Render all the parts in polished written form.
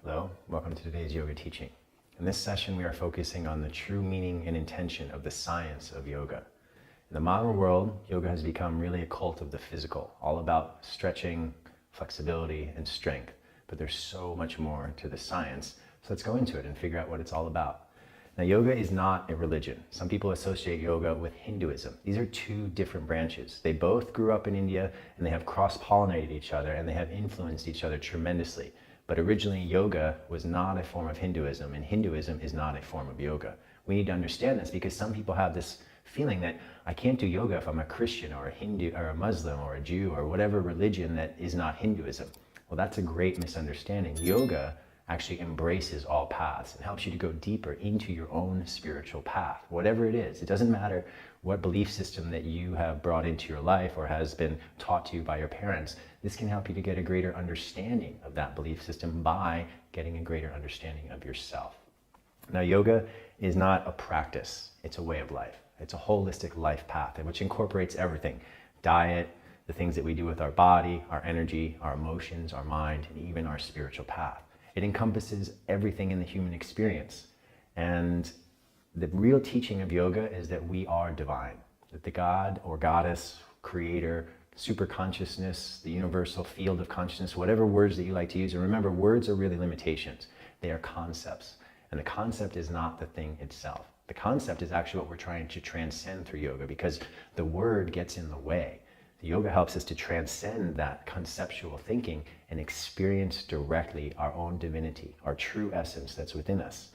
Hello, welcome to today's yoga teaching. In this session, we are focusing on the true meaning and intention of the science of yoga. In the modern world, yoga has become really a cult of the physical, all about stretching, flexibility, and strength. But there's so much more to the science, so let's go into it and figure out what it's all about. Now, yoga is not a religion. Some people associate yoga with Hinduism. These are two different branches. They both grew up in India, and they have cross-pollinated each other, and they have influenced each other tremendously. But originally, yoga was not a form of Hinduism, and Hinduism is not a form of yoga. We need to understand this because some people have this feeling that I can't do yoga if I'm a Christian or a Hindu or a Muslim or a Jew or whatever religion that is not Hinduism. Well, that's a great misunderstanding. Yoga actually embraces all paths and helps you to go deeper into your own spiritual path, whatever it is. It doesn't matter what belief system that you have brought into your life or has been taught to you by your parents. This can help you to get a greater understanding of that belief system by getting a greater understanding of yourself. Now, yoga is not a practice, it's a way of life. It's a holistic life path, which incorporates everything: diet, the things that we do with our body, our energy, our emotions, our mind, and even our spiritual path. It encompasses everything in the human experience. And the real teaching of yoga is that we are divine, that the God or goddess, creator, super consciousness, the universal field of consciousness, whatever words that you like to use. And remember, words are really limitations. They are concepts. And the concept is not the thing itself. The concept is actually what we're trying to transcend through yoga, because the word gets in the way. The yoga helps us to transcend that conceptual thinking and experience directly our own divinity, our true essence that's within us.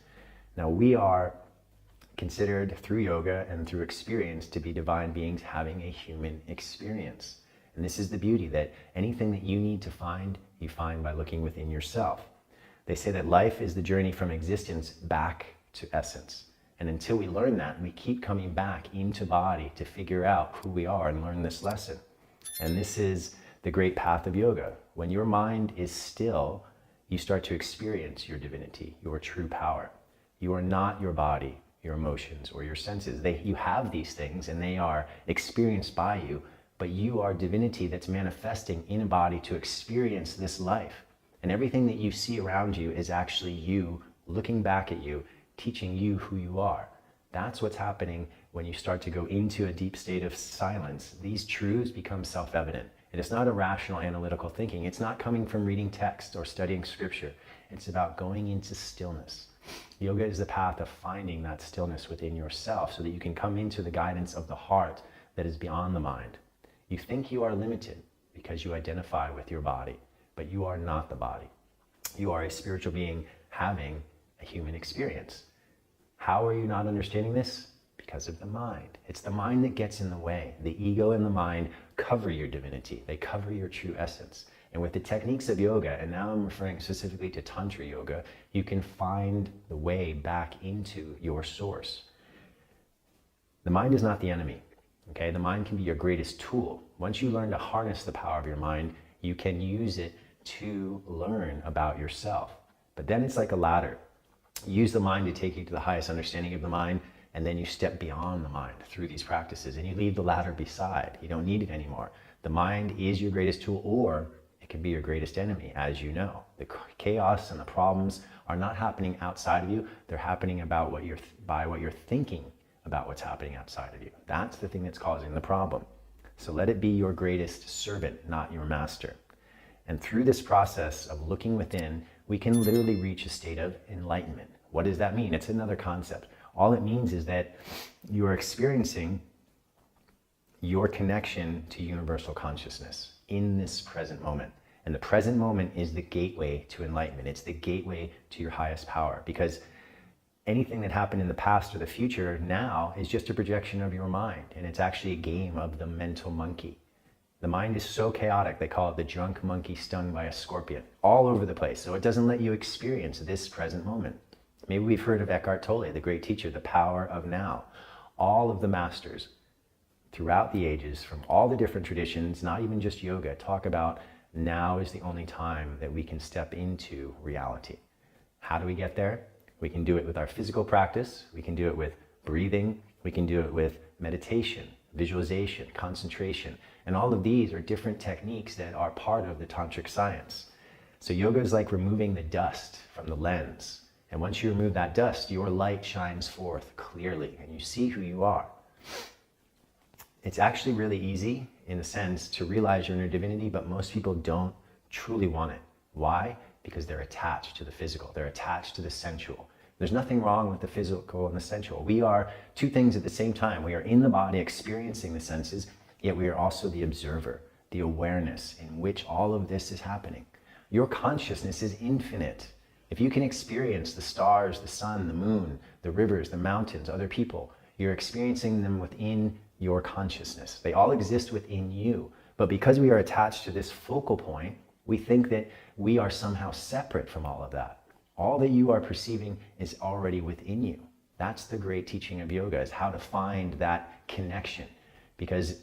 Now, we are considered through yoga and through experience to be divine beings having a human experience. And this is the beauty, that anything that you need to find, you find by looking within yourself. They say that life is the journey from existence back to essence. And until we learn that, we keep coming back into body to figure out who we are and learn this lesson. And this is the great path of yoga. When your mind is still, you start to experience your divinity, your true power. You are not your body, your emotions, or your senses. You have these things and they are experienced by you, but you are divinity that's manifesting in a body to experience this life. And everything that you see around you is actually you looking back at you, teaching you who you are. That's what's happening when you start to go into a deep state of silence. These truths become self-evident. And it's not a rational analytical thinking. It's not coming from reading text or studying scripture. It's about going into stillness. Yoga is the path of finding that stillness within yourself so that you can come into the guidance of the heart that is beyond the mind. You think you are limited because you identify with your body, but you are not the body. You are a spiritual being having a human experience. How are you not understanding this? Because of the mind. It's the mind that gets in the way. The ego and the mind cover your divinity. They cover your true essence. And with the techniques of yoga, and now I'm referring specifically to Tantra yoga, you can find the way back into your source. The mind is not the enemy, okay? The mind can be your greatest tool. Once you learn to harness the power of your mind, you can use it to learn about yourself. But then it's like a ladder. You use the mind to take you to the highest understanding of the mind, and then you step beyond the mind through these practices, and you leave the ladder beside. You don't need it anymore. The mind is your greatest tool, or it can be your greatest enemy, as you know. The chaos and the problems are not happening outside of you. They're happening about what you're thinking about what's happening outside of you. That's the thing that's causing the problem. So let it be your greatest servant, not your master. And through this process of looking within, we can literally reach a state of enlightenment. What does that mean? It's another concept. All it means is that you are experiencing your connection to universal consciousness in this present moment. And the present moment is the gateway to enlightenment. It's the gateway to your highest power, because anything that happened in the past or the future now is just a projection of your mind. And it's actually a game of the mental monkey. The mind is so chaotic, they call it the drunk monkey stung by a scorpion, all over the place. So it doesn't let you experience this present moment. Maybe we've heard of Eckhart Tolle, the great teacher, the power of now. All of the masters throughout the ages, from all the different traditions, not even just yoga, talk about now is the only time that we can step into reality. How do we get there? We can do it with our physical practice. We can do it with breathing. We can do it with meditation, visualization, concentration. And all of these are different techniques that are part of the tantric science. So yoga is like removing the dust from the lens. And once you remove that dust, your light shines forth clearly and you see who you are. It's actually really easy in a sense to realize your inner divinity, but most people don't truly want it. Why? Because they're attached to the physical. They're attached to the sensual. There's nothing wrong with the physical and the sensual. We are two things at the same time. We are in the body experiencing the senses, yet we are also the observer, the awareness in which all of this is happening. Your consciousness is infinite. If you can experience the stars, the sun, the moon, the rivers, the mountains, other people, you're experiencing them within your consciousness. They all exist within you. But because we are attached to this focal point, we think that we are somehow separate from all of that. All that you are perceiving is already within you. That's the great teaching of yoga, is how to find that connection. Because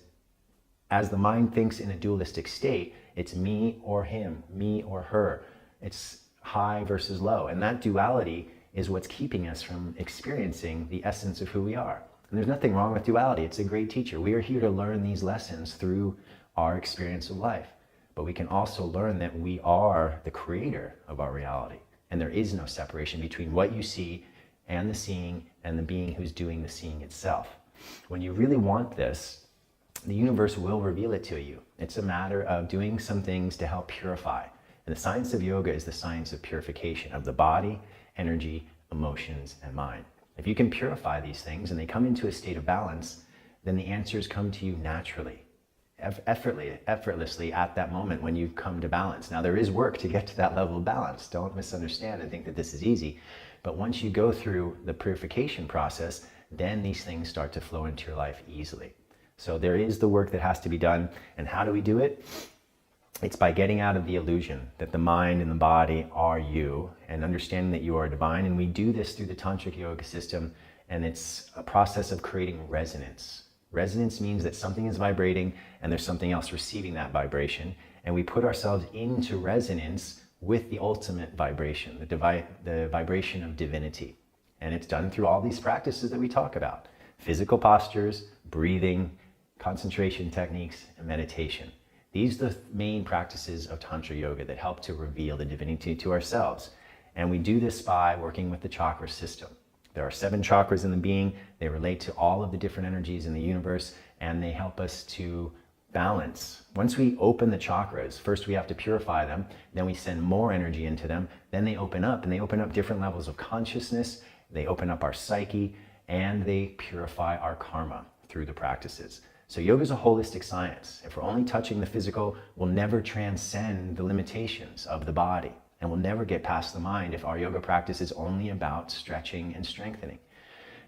as the mind thinks in a dualistic state, it's me or him, me or her. It's high versus low. And that duality is what's keeping us from experiencing the essence of who we are. And there's nothing wrong with duality. It's a great teacher. We are here to learn these lessons through our experience of life. But we can also learn that we are the creator of our reality. And there is no separation between what you see and the seeing and the being who's doing the seeing itself. When you really want this, the universe will reveal it to you. It's a matter of doing some things to help purify. And the science of yoga is the science of purification of the body, energy, emotions, and mind. If you can purify these things and they come into a state of balance, then the answers come to you naturally, effortlessly at that moment when you've come to balance. Now, there is work to get to that level of balance. Don't misunderstand and think that this is easy. But once you go through the purification process, then these things start to flow into your life easily. So there is the work that has to be done. And how do we do it? It's by getting out of the illusion that the mind and the body are you and understanding that you are divine. And we do this through the Tantric yoga system. And it's a process of creating resonance. Resonance means that something is vibrating and there's something else receiving that vibration. And we put ourselves into resonance with the ultimate vibration, the vibration of divinity. And it's done through all these practices that we talk about: physical postures, breathing, concentration techniques, and meditation. These are the main practices of Tantra yoga that help to reveal the divinity to ourselves. And we do this by working with the chakra system. There are 7 chakras in the being. They relate to all of the different energies in the universe, and they help us to balance. Once we open the chakras, first we have to purify them, then we send more energy into them, then they open up, and they open up different levels of consciousness, they open up our psyche, and they purify our karma through the practices. So yoga is a holistic science. If we're only touching the physical, we'll never transcend the limitations of the body. And we'll never get past the mind if our yoga practice is only about stretching and strengthening.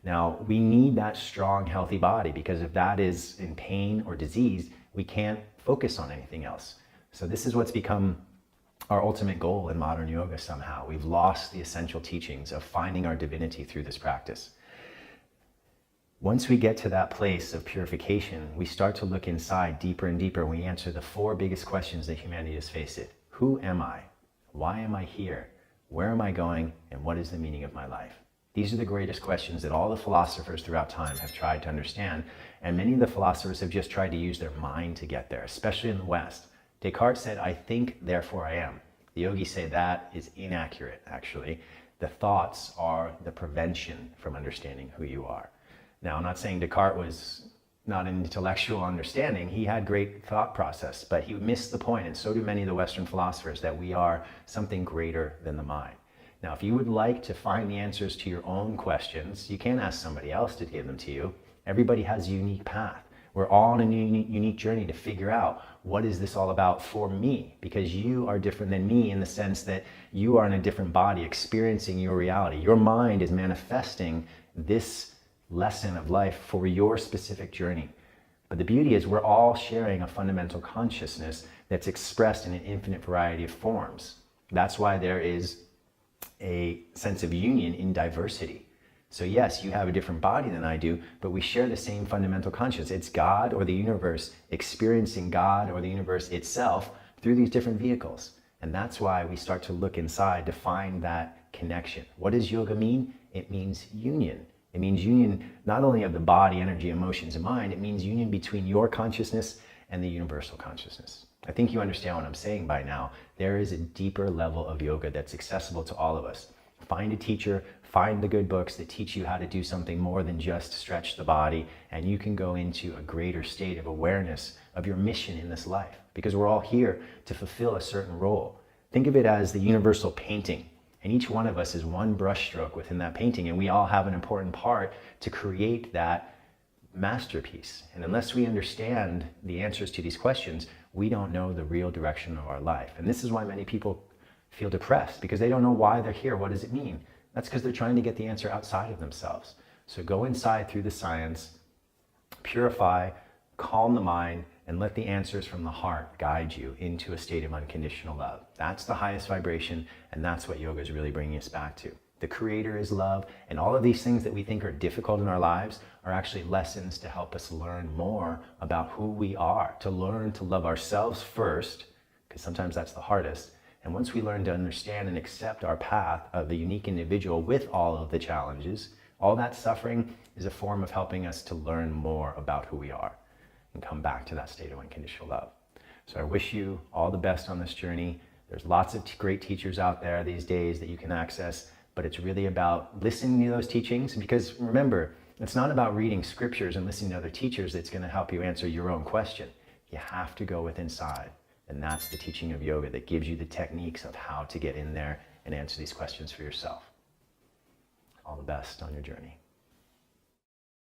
Now, we need that strong, healthy body, because if that is in pain or disease, we can't focus on anything else. So this is what's become our ultimate goal in modern yoga somehow. We've lost the essential teachings of finding our divinity through this practice. Once we get to that place of purification, we start to look inside deeper and deeper. We answer the 4 biggest questions that humanity has faced. Who am I? Why am I here? Where am I going? And what is the meaning of my life? These are the greatest questions that all the philosophers throughout time have tried to understand. And many of the philosophers have just tried to use their mind to get there, especially in the West. Descartes said, "I think, therefore I am." The yogis say that is inaccurate, actually. The thoughts are the prevention from understanding who you are. Now, I'm not saying Descartes was not an intellectual understanding. He had great thought process, but he missed the point, and so do many of the Western philosophers, that we are something greater than the mind. Now, if you would like to find the answers to your own questions, you can't ask somebody else to give them to you. Everybody has a unique path. We're all on a unique journey to figure out, what is this all about for me? Because you are different than me in the sense that you are in a different body experiencing your reality. Your mind is manifesting this lesson of life for your specific journey. But the beauty is we're all sharing a fundamental consciousness that's expressed in an infinite variety of forms. That's why there is a sense of union in diversity. So yes, you have a different body than I do, but we share the same fundamental consciousness. It's God or the universe experiencing God or the universe itself through these different vehicles. And that's why we start to look inside to find that connection. What does yoga mean? It means union. It means union not only of the body, energy, emotions, and mind, it means union between your consciousness and the universal consciousness. I think you understand what I'm saying by now. There is a deeper level of yoga that's accessible to all of us. Find a teacher, find the good books that teach you how to do something more than just stretch the body, and you can go into a greater state of awareness of your mission in this life, because we're all here to fulfill a certain role. Think of it as the universal painting, and each one of us is one brushstroke within that painting, and we all have an important part to create that masterpiece. And unless we understand the answers to these questions, we don't know the real direction of our life. And this is why many people feel depressed, because they don't know why they're here. What does it mean? That's because they're trying to get the answer outside of themselves. So go inside through the science, purify, calm the mind, and let the answers from the heart guide you into a state of unconditional love. That's the highest vibration, and that's what yoga is really bringing us back to. The creator is love, and all of these things that we think are difficult in our lives are actually lessons to help us learn more about who we are, to learn to love ourselves first, because sometimes that's the hardest. And once we learn to understand and accept our path of the unique individual with all of the challenges, all that suffering is a form of helping us to learn more about who we are and come back to that state of unconditional love. So I wish you all the best on this journey. There's lots of great teachers out there these days that you can access, but it's really about listening to those teachings, because remember, it's not about reading scriptures and listening to other teachers that's going to help you answer your own question. You have to go within inside. And that's the teaching of yoga that gives you the techniques of how to get in there and answer these questions for yourself. All the best on your journey.